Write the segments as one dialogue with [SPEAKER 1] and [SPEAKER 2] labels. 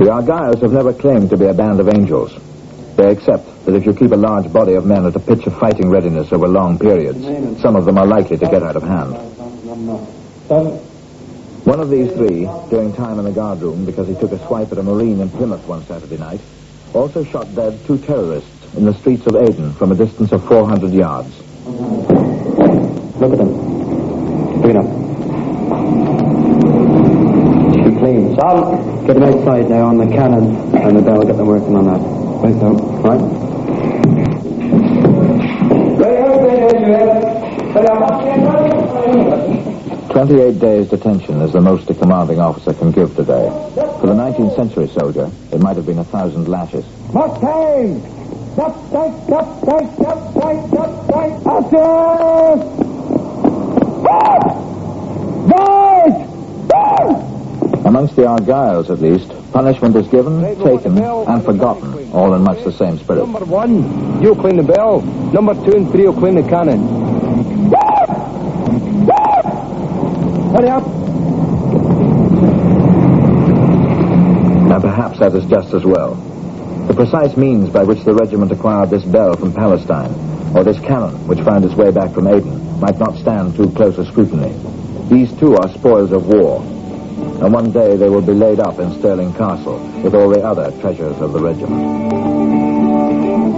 [SPEAKER 1] The Argylls have never claimed to be a band of angels. They accept that if you keep a large body of men at a pitch of fighting readiness over long periods, some of them are likely to get out of hand. One of these three, doing time in the guardroom because he took a swipe at a Marine in Plymouth one Saturday night, also shot dead 2 terrorists in the streets of Aden from a distance of 400 yards.
[SPEAKER 2] Look at them. Bring it up. Should be clean. Sal, get them outside now on the cannon and the bell. Get them working on that. Right now. Right?
[SPEAKER 1] 28 days detention is the most a commanding officer can give today. For the 19th century soldier, it might have been 1,000 lashes.
[SPEAKER 3] Mustang!
[SPEAKER 1] Amongst the Argylls, at least, punishment is given, taken, and forgotten, all in much the same spirit.
[SPEAKER 3] Number 1, you clean the bell. Number 2 and 3 will clean the cannon. Hurry up!
[SPEAKER 1] And perhaps that is just as well. The precise means by which the regiment acquired this bell from Palestine, or this cannon which found its way back from Aden, might not stand too close a scrutiny. These too are spoils of war, and one day they will be laid up in Stirling Castle with all the other treasures of the regiment.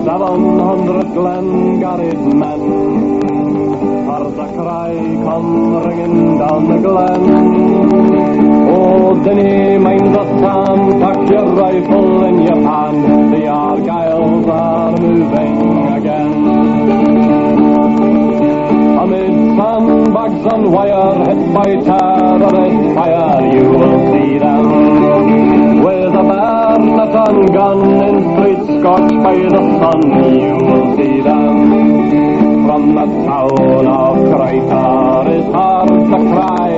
[SPEAKER 4] 700 Glengarried men, heard the cry come ringing down the glen. Oh, dinny, mind the sound, tuck your rifle in your hand, the Argylls are moving again. Amid sandbags and wire, hit by terrorist fire, you will see them with a bayonet and gun in streets scorched by the sun. You will see them from the town of Creighton. It's hard to cry,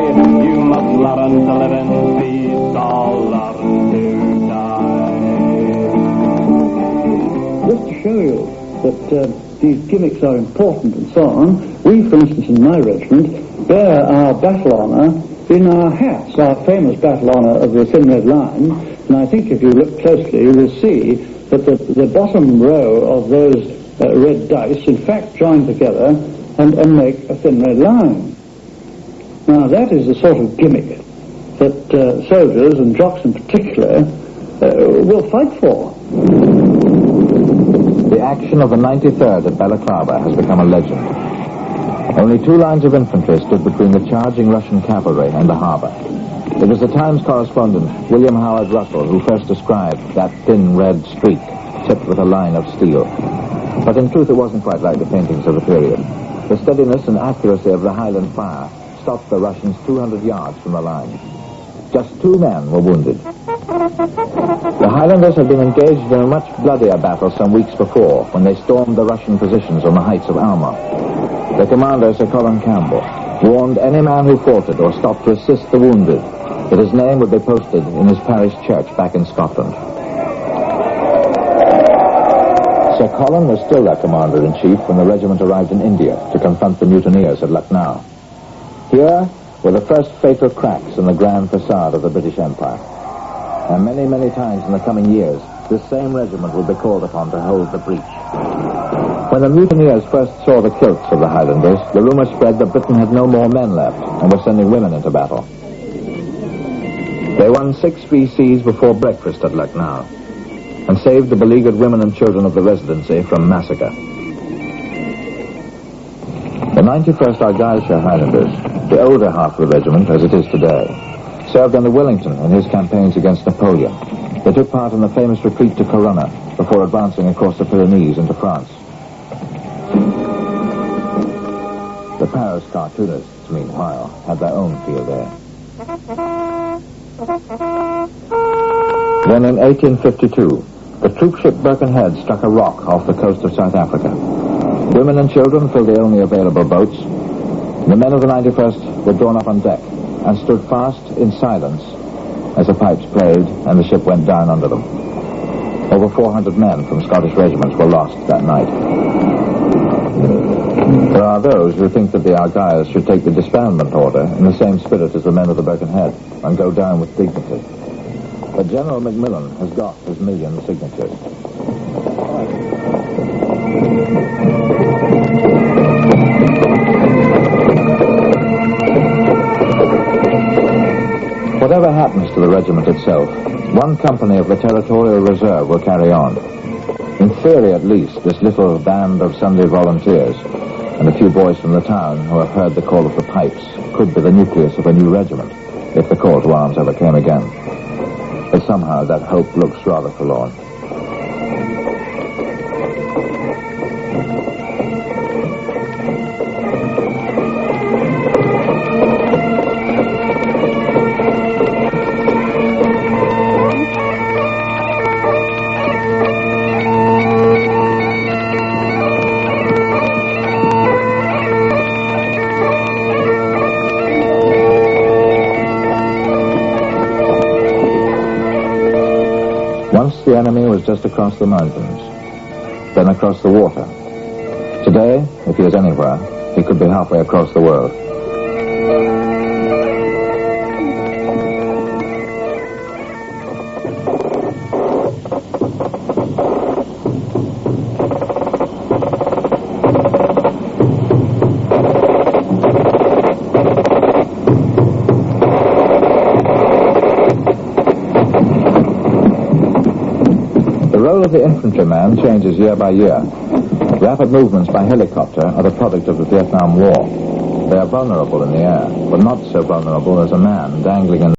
[SPEAKER 4] you must learn to live in peace or learn to die.
[SPEAKER 5] Just to show you that these gimmicks are important and so on, we, for instance, in my regiment, bear our battle honour in our hats, our famous battle honour of the Thin Red Line, and I think if you look closely you will see that the bottom row of those red dice in fact join together and make a thin red line. Now that is the sort of gimmick that soldiers, and jocks in particular, will fight for.
[SPEAKER 1] The action of the 93rd at Balaclava has become a legend. Only 2 lines of infantry stood between the charging Russian cavalry and the harbour. It was the Times correspondent, William Howard Russell, who first described that thin red streak tipped with a line of steel. But in truth, it wasn't quite like the paintings of the period. The steadiness and accuracy of the Highland fire stopped the Russians 200 yards from the line. Just 2 men were wounded. The Highlanders had been engaged in a much bloodier battle some weeks before, when they stormed the Russian positions on the heights of Alma. Their commander, Sir Colin Campbell, warned any man who faltered or stopped to assist the wounded that his name would be posted in his parish church back in Scotland. Sir Colin was still their commander-in-chief when the regiment arrived in India to confront the mutineers at Lucknow. Here were the first fatal cracks in the grand facade of the British Empire. And many, many times in the coming years, this same regiment would be called upon to hold the breach. When the mutineers first saw the kilts of the Highlanders, the rumor spread that Britain had no more men left and was sending women into battle. They won 6 VCs before breakfast at Lucknow and saved the beleaguered women and children of the Residency from massacre. The 91st Argyllshire Highlanders, the older half of the regiment as it is today, served under Wellington in his campaigns against Napoleon. They took part in the famous retreat to Corunna before advancing across the Pyrenees into France. The Paris cartoonists, meanwhile, had their own field day. Then in 1852, the troopship Birkenhead struck a rock off the coast of South Africa. Women and children filled the only available boats. The men of the 91st were drawn up on deck and stood fast in silence as the pipes played and the ship went down under them. Over 400 men from Scottish regiments were lost that night. There are those who think that the Argylls should take the disbandment order in the same spirit as the men of the Birkenhead and go down with dignity. But General McMillan has got his million signatures. Whatever happens to the regiment itself, one company of the Territorial Reserve will carry on. In theory, at least, this little band of Sunday volunteers and a few boys from the town who have heard the call of the pipes could be the nucleus of a new regiment, if the call to arms ever came again. But somehow that hope looks rather forlorn. Once the enemy was just across the mountains, then across the water. Today, if he is anywhere, he could be halfway across the world. The role of the infantryman changes year by year. Rapid movements by helicopter are the product of the Vietnam War. They are vulnerable in the air, but not so vulnerable as a man dangling in